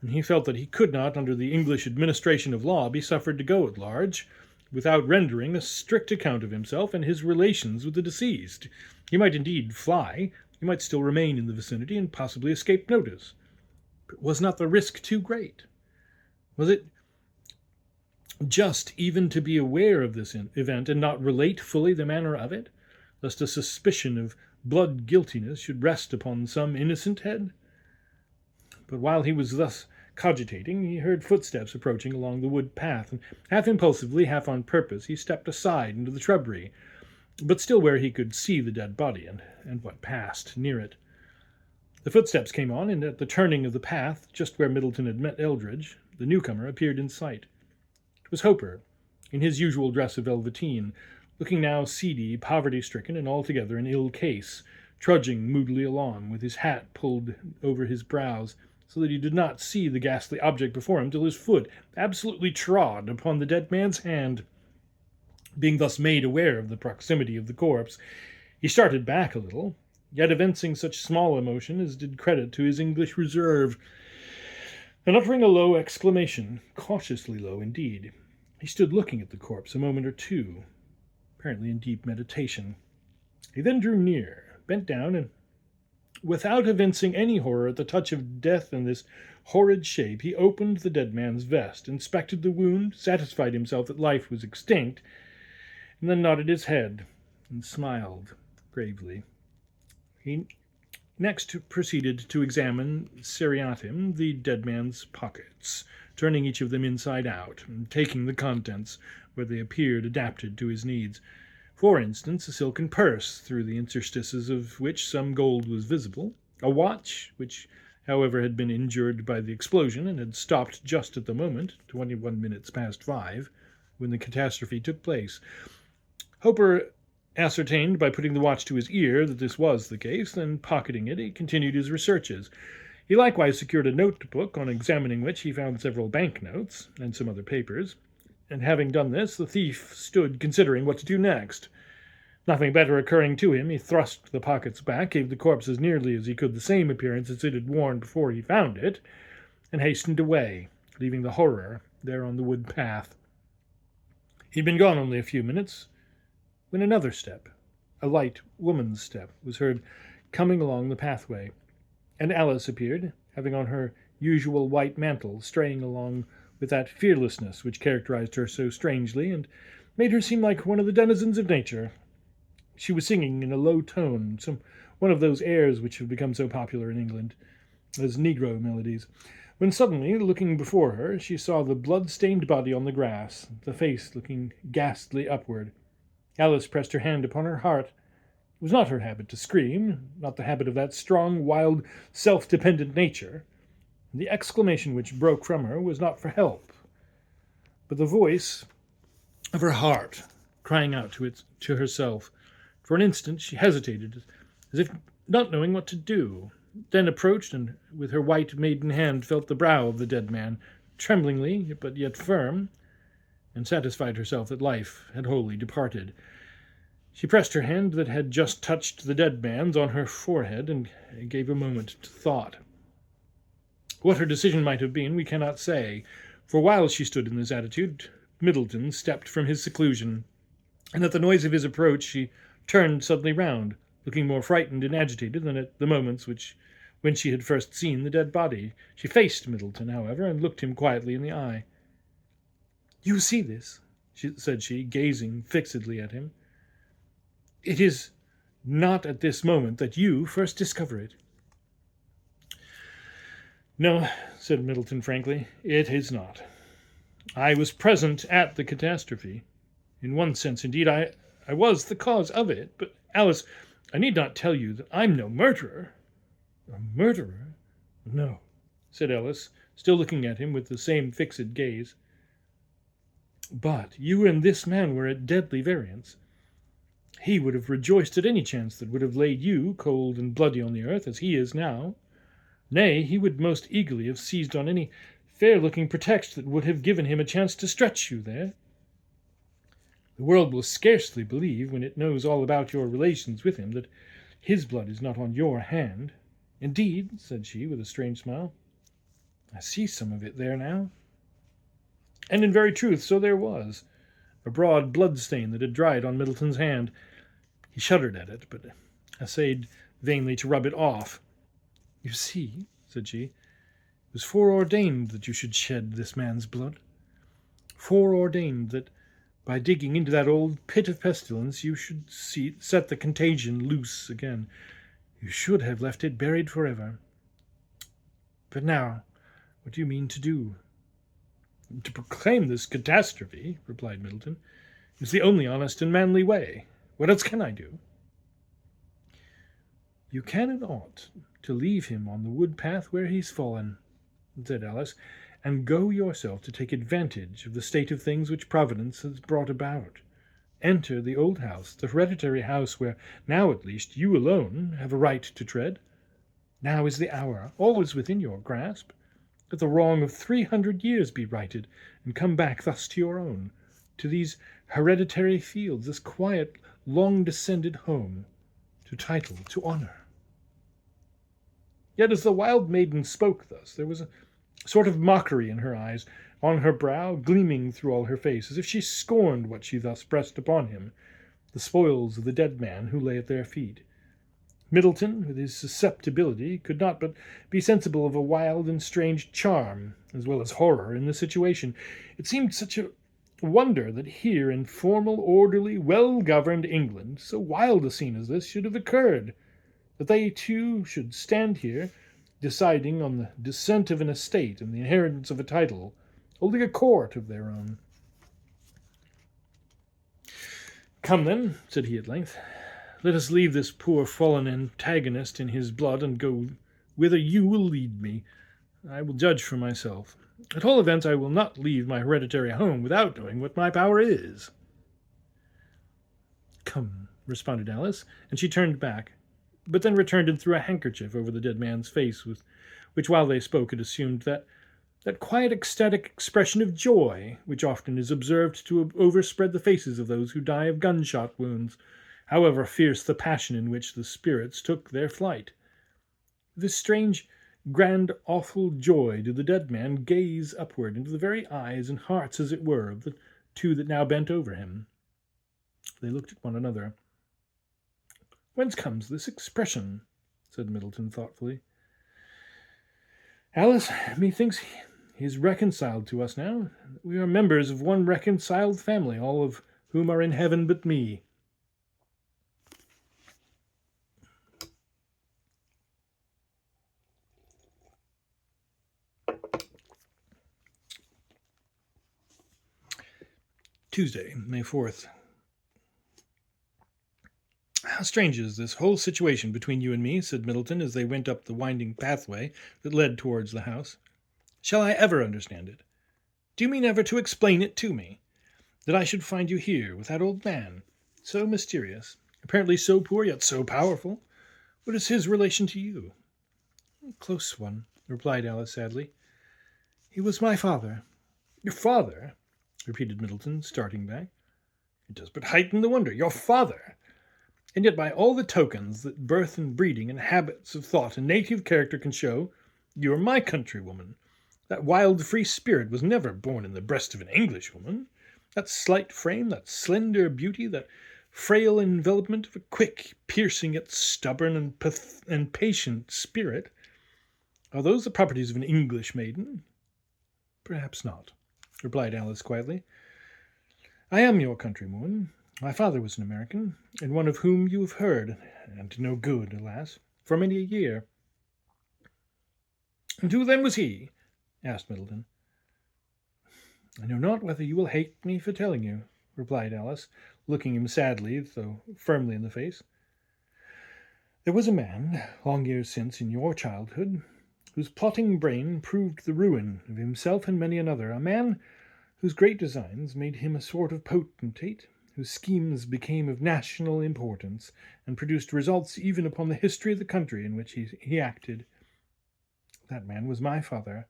S1: and he felt that he could not, under the English administration of law, be suffered to go at large, without rendering a strict account of himself and his relations with the deceased. He might indeed fly, he might still remain in the vicinity, and possibly escape notice. But was not the risk too great? Was it just even to be aware of this event and not relate fully the manner of it, lest a suspicion of blood guiltiness should rest upon some innocent head? But while he was thus cogitating, he heard footsteps approaching along the wood path, and half impulsively, half on purpose, he stepped aside into the shrubbery, but still where he could see the dead body and what passed near it. The footsteps came on, and at the turning of the path, just where Middleton had met Eldridge, the newcomer appeared in sight. It was Hooper, in his usual dress of velveteen, looking now seedy, poverty-stricken, and altogether in ill case, trudging moodily along, with his hat pulled over his brows, so that he did not see the ghastly object before him till his foot absolutely trod upon the dead man's hand. Being thus made aware of the proximity of the corpse, he started back a little, yet evincing such small emotion as did credit to his English reserve, and uttering a low exclamation, cautiously low indeed, he stood looking at the corpse a moment or two, apparently in deep meditation. He then drew near, bent down, and without evincing any horror at the touch of death in this horrid shape, he opened the dead man's vest, inspected the wound, satisfied himself that life was extinct, and then nodded his head and smiled gravely. He next proceeded to examine seriatim the dead man's pockets, turning each of them inside out, and taking the contents where they appeared adapted to his needs. For instance, a silken purse, through the interstices of which some gold was visible, a watch, which, however, had been injured by the explosion and had stopped just at the moment, 21 minutes past 5, when the catastrophe took place. Hooper ascertained by putting the watch to his ear that this was the case, then pocketing it, he continued his researches. He likewise secured a notebook, on examining which he found several banknotes and some other papers, and having done this, the thief stood considering what to do next. Nothing better occurring to him, he thrust the pockets back, gave the corpse as nearly as he could the same appearance as it had worn before he found it, and hastened away, leaving the horror there on the wood path. He'd been gone only a few minutes, when another step, a light woman's step, was heard coming along the pathway, and Alice appeared, having on her usual white mantle, straying along with that fearlessness which characterized her so strangely, and made her seem like one of the denizens of nature. She was singing in a low tone one of those airs which have become so popular in England as Negro melodies, when suddenly, looking before her, she saw the blood-stained body on the grass, the face looking ghastly upward. Alice pressed her hand upon her heart. It was not her habit to scream, not the habit of that strong, wild, self-dependent nature. The exclamation which broke from her was not for help, but the voice of her heart crying out to herself. For an instant she hesitated, as if not knowing what to do, then approached, and with her white maiden hand felt the brow of the dead man, tremblingly but yet firm, and satisfied herself that life had wholly departed. She pressed her hand that had just touched the dead man's on her forehead, and gave a moment to thought. What her decision might have been we cannot say, for while she stood in this attitude, Middleton stepped from his seclusion, and at the noise of his approach she turned suddenly round, looking more frightened and agitated than at the moments when she had first seen the dead body. She faced Middleton, however, and looked him quietly in the eye. "You see this?" said she, gazing fixedly at him. "It is not at this moment that you first discover it." "No," said Middleton frankly, "it is not. I was present at the catastrophe. In one sense, indeed, I was the cause of it. But, Alice, I need not tell you that I'm no murderer." "A murderer? No," said Alice, still looking at him with the same fixed gaze. "But you and this man were at deadly variance. He would have rejoiced at any chance that would have laid you cold and bloody on the earth, as he is now. Nay, he would most eagerly have seized on any fair-looking pretext that would have given him a chance to stretch you there. The world will scarcely believe, when it knows all about your relations with him, that his blood is not on your hand. Indeed, said she, with a strange smile, I see some of it there now. And in very truth, so there was, a broad blood stain that had dried on Middleton's hand. He shuddered at it, but essayed vainly to rub it off. You see, said she, it was foreordained that you should shed this man's blood. Foreordained that by digging into that old pit of pestilence you should set the contagion loose again. You should have left it buried forever. But now, what do you mean to do? To proclaim this catastrophe, replied Middleton, is the only honest and manly way. What else can I do? You can and ought to leave him on the wood path where he's fallen, said Alice, and go yourself to take advantage of the state of things which Providence has brought about. Enter the old house, the hereditary house where, now at least, you alone have a right to tread. Now is the hour, always within your grasp. Let the wrong of 300 years be righted, and come back thus to your own, to these hereditary fields, this quiet, long-descended home, to title, to honour. Yet as the wild maiden spoke thus, there was a sort of mockery in her eyes, on her brow, gleaming through all her face, as if she scorned what she thus pressed upon him, the spoils of the dead man who lay at their feet. Middleton, with his susceptibility, could not but be sensible of a wild and strange charm, as well as horror, in the situation. It seemed such a wonder that here, in formal, orderly, well-governed England, so wild a scene as this should have occurred, that they two should stand here, deciding on the descent of an estate and the inheritance of a title, holding a court of their own. Come, then, said he at length, let us leave this poor fallen antagonist in his blood and go whither you will lead me. I will judge for myself. At all events, I will not leave my hereditary home without knowing what my power is. Come, responded Alice, and she turned back, but then returned and threw a handkerchief over the dead man's face, with which, while they spoke, it assumed that quiet, ecstatic expression of joy which often is observed to overspread the faces of those who die of gunshot wounds, however fierce the passion in which the spirits took their flight. This strange, grand, awful joy did the dead man gaze upward into the very eyes and hearts, as it were, of the two that now bent over him. They looked at one another. Whence comes this expression? Said Middleton thoughtfully. Alice, methinks he is reconciled to us now. We are members of one reconciled family, all of whom are in heaven but me. Tuesday, May 4th. How strange is this whole situation between you and me, said Middleton, as they went up the winding pathway that led towards the house. Shall I ever understand it? Do you mean ever to explain it to me? That I should find you here with that old man, so mysterious, apparently so poor yet so powerful? What is his relation to you? A close one, replied Alice sadly. He was my father. Your father? Repeated Middleton, starting back. It does but heighten the wonder. Your father! And yet by all the tokens that birth and breeding and habits of thought and native character can show, you are my countrywoman. That wild free spirit was never born in the breast of an Englishwoman. That slight frame, that slender beauty, that frail envelopment of a quick, piercing yet stubborn and patient spirit, are those the properties of an English maiden? Perhaps not, replied Alice quietly. I am your countrywoman. My father was an American, and one of whom you have heard, and to no good, alas, for many a year. And who then was he? Asked Middleton. I know not whether you will hate me for telling you, replied Alice, looking him sadly, though firmly, in the face. There was a man, long years since in your childhood, whose plotting brain proved the ruin of himself and many another, a man whose great designs made him a sort of potentate, whose schemes became of national importance and produced results even upon the history of the country in which he acted. That man was my father,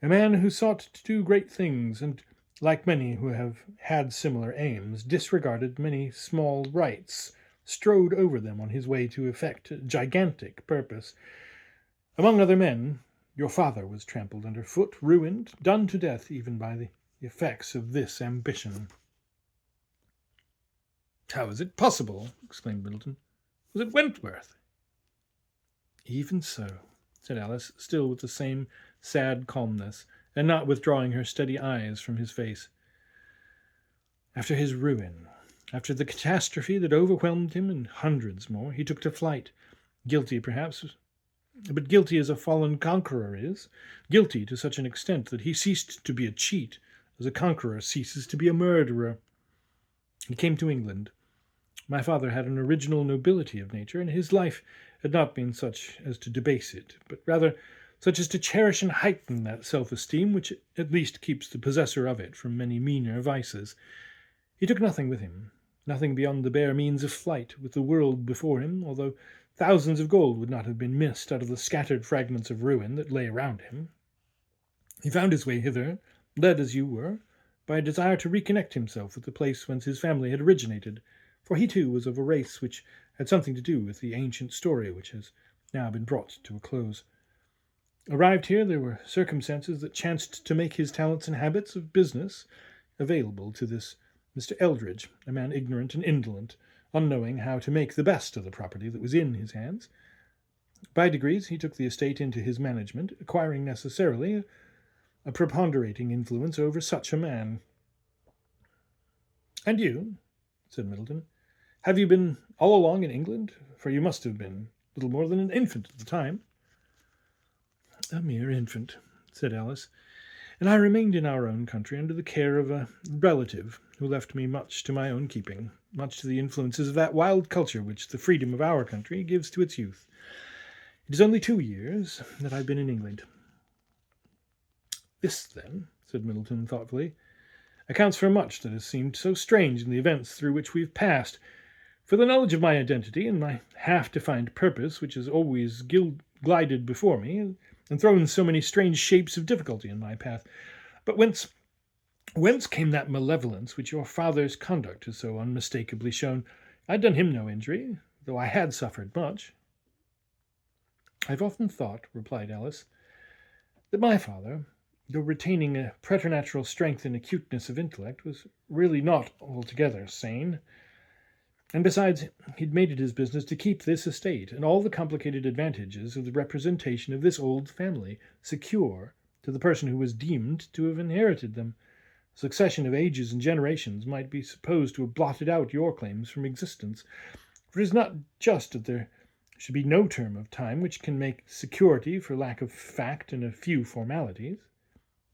S1: a man who sought to do great things, and, like many who have had similar aims, disregarded many small rights, strode over them on his way to effect a gigantic purpose. Among other men, your father was trampled under foot, ruined, done to death even by the effects of this ambition." "How is it possible?" exclaimed Middleton. "Was it Wentworth?" "Even so," said Alice, still with the same sad calmness, and not withdrawing her steady eyes from his face. "After his ruin, after the catastrophe that overwhelmed him and hundreds more, he took to flight, guilty perhaps, but guilty as a fallen conqueror is, guilty to such an extent that he ceased to be a cheat, as a conqueror ceases to be a murderer. He came to England. My father had an original nobility of nature, and his life had not been such as to debase it, but rather such as to cherish and heighten that self-esteem which at least keeps the possessor of it from many meaner vices. He took nothing with him, nothing beyond the bare means of flight, with the world before him, although thousands of gold would not have been missed out of the scattered fragments of ruin that lay around him. He found his way hither, led as you were, by a desire to reconnect himself with the place whence his family had originated, for he too was of a race which had something to do with the ancient story which has now been brought to a close. Arrived here, there were circumstances that chanced to make his talents and habits of business available to this Mr. Eldridge, a man ignorant and indolent, unknowing how to make the best of the property that was in his hands. By degrees he took the estate into his management, acquiring necessarily a preponderating influence over such a man." "And you," said Middleton, "have you been all along in England? For you must have been little more than an infant at the time." "A mere infant," said Alice, "and I remained in our own country under the care of a relative who left me much to my own keeping, much to the influences of that wild culture which the freedom of our country gives to its youth. It is only 2 years that I've been in England." "This, then," said Middleton thoughtfully, "accounts for much that has seemed so strange in the events through which we've passed. For the knowledge of my identity and my half-defined purpose, which has always glided before me, and thrown so many strange shapes of difficulty in my path. But whence came that malevolence which your father's conduct has so unmistakably shown? I'd done him no injury, though I had suffered much." "I've often thought," replied Alice, "that my father, though retaining a preternatural strength and acuteness of intellect, was really not altogether sane. And besides, he'd made it his business to keep this estate and all the complicated advantages of the representation of this old family secure to the person who was deemed to have inherited them. A succession of ages and generations might be supposed to have blotted out your claims from existence, for it is not just that there should be no term of time which can make security for lack of fact and a few formalities.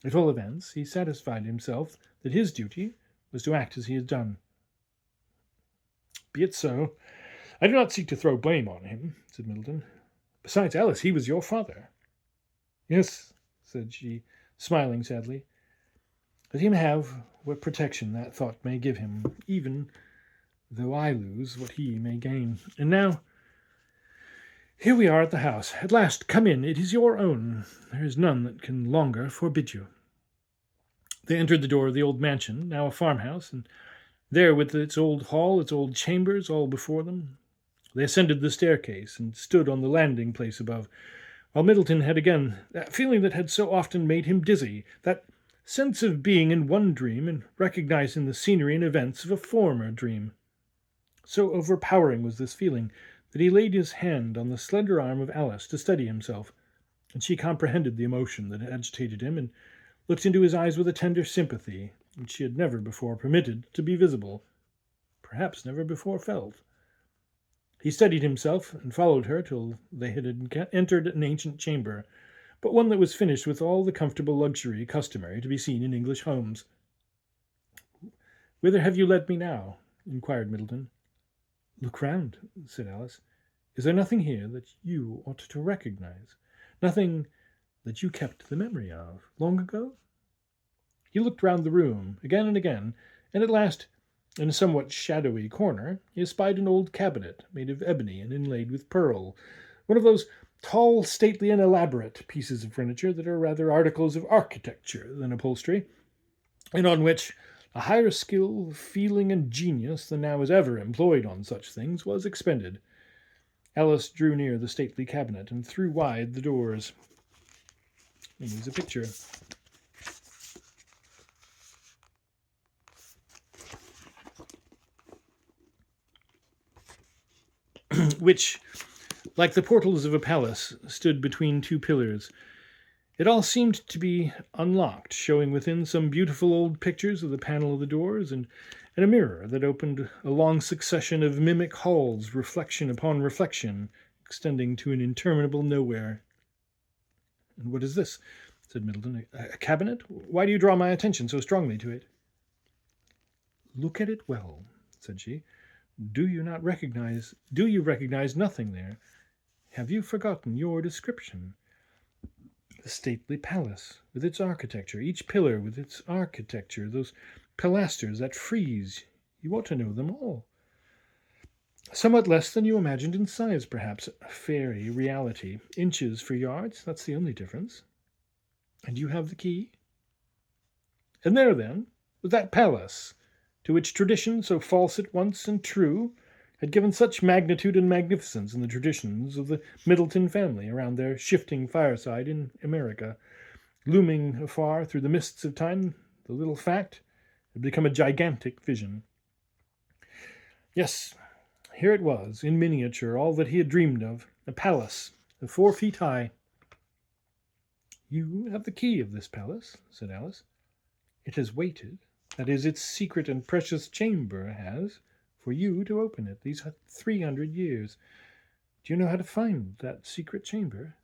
S1: At all events, he satisfied himself that his duty was to act as he had done." "Be it so. I do not seek to throw blame on him," said Middleton. "Besides, Alice, he was your father." "Yes," said she, smiling sadly. "Let him have what protection that thought may give him, even though I lose what he may gain. And now, here we are at the house. At last, come in. It is your own. There is none that can longer forbid you." They entered the door of the old mansion, now a farmhouse, and there, with its old hall, its old chambers, all before them, they ascended the staircase and stood on the landing place above, while Middleton had again that feeling that had so often made him dizzy, that sense of being in one dream and recognizing the scenery and events of a former dream. So overpowering was this feeling that he laid his hand on the slender arm of Alice to steady himself, and she comprehended the emotion that agitated him and looked into his eyes with a tender sympathy which she had never before permitted to be visible, perhaps never before felt. He steadied himself and followed her till they had entered an ancient chamber, but one that was finished with all the comfortable luxury customary to be seen in English homes. "Whither have you led me now?" inquired Middleton. "Look round," said Alice. "Is there nothing here that you ought to recognize? Nothing that you kept the memory of long ago?" He looked round the room again and again, and at last In a somewhat shadowy corner, he espied an old cabinet made of ebony and inlaid with pearl, one of those tall, stately, and elaborate pieces of furniture that are rather articles of architecture than upholstery, and on which a higher skill, feeling, and genius than now is ever employed on such things was expended. Alice drew near the stately cabinet and threw wide the doors. And here's a picture. Which, like the portals of a palace, stood between two pillars. It all seemed to be unlocked, showing within some beautiful old pictures of the panel of the doors, and a mirror that opened a long succession of mimic halls, reflection upon reflection, extending to an interminable nowhere. "And what is this?" said Middleton. "A cabinet? Why do you draw my attention so strongly to it?" "Look at it well," said she. Do you recognize nothing there? Have you forgotten your description? The stately palace, with its architecture, each pillar with its architecture, those pilasters, that frieze, you ought to know them all. Somewhat less than you imagined in size, perhaps. Fairy reality. Inches for yards, that's the only difference. And you have the key? And there, then, was that palace, to which tradition, so false at once and true, had given such magnitude and magnificence in the traditions of the Middleton family around their shifting fireside in America. Looming afar through the mists of time, the little fact had become a gigantic vision. Yes, here it was, in miniature, all that he had dreamed of, a palace of 4 feet high. "You have the key of this palace," said Alice. "It has waited, that is, its secret and precious chamber has, for you to open it these 300 years. Do you know how to find that secret chamber?"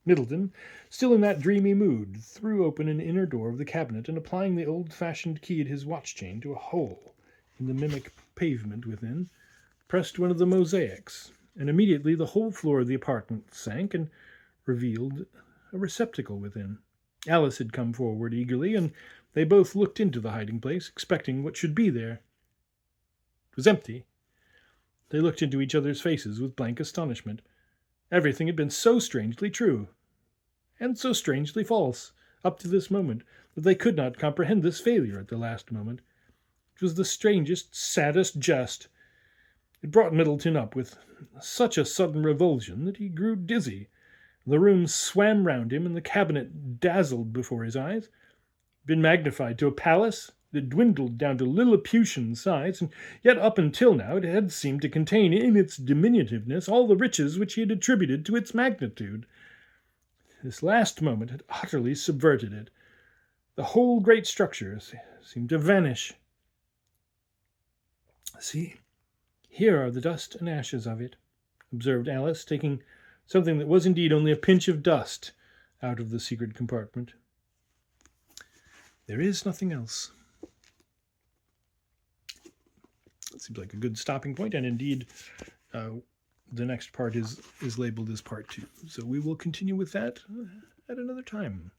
S1: Middleton, still in that dreamy mood, threw open an inner door of the cabinet, and applying the old-fashioned key at his watch-chain to a hole in the mimic pavement within, pressed one of the mosaics, and immediately the whole floor of the apartment sank and revealed a receptacle within. Alice had come forward eagerly, and they both looked into the hiding-place, expecting what should be there. It was empty. They looked into each other's faces with blank astonishment. Everything had been so strangely true, and so strangely false, up to this moment, that they could not comprehend this failure at the last moment. It was the strangest, saddest jest. It brought Middleton up with such a sudden revulsion that he grew dizzy. The room swam round him, and the cabinet dazzled before his eyes. Been magnified to a palace, it had dwindled down to Lilliputian size, and yet up until now it had seemed to contain in its diminutiveness all the riches which he had attributed to its magnitude. This last moment had utterly subverted it. The whole great structure seemed to vanish. "See, here are the dust and ashes of it," observed Alice, taking something that was indeed only a pinch of dust out of the secret compartment. "There is nothing else." It seems like a good stopping point, and indeed the next part is labeled as part 2. So we will continue with that at another time.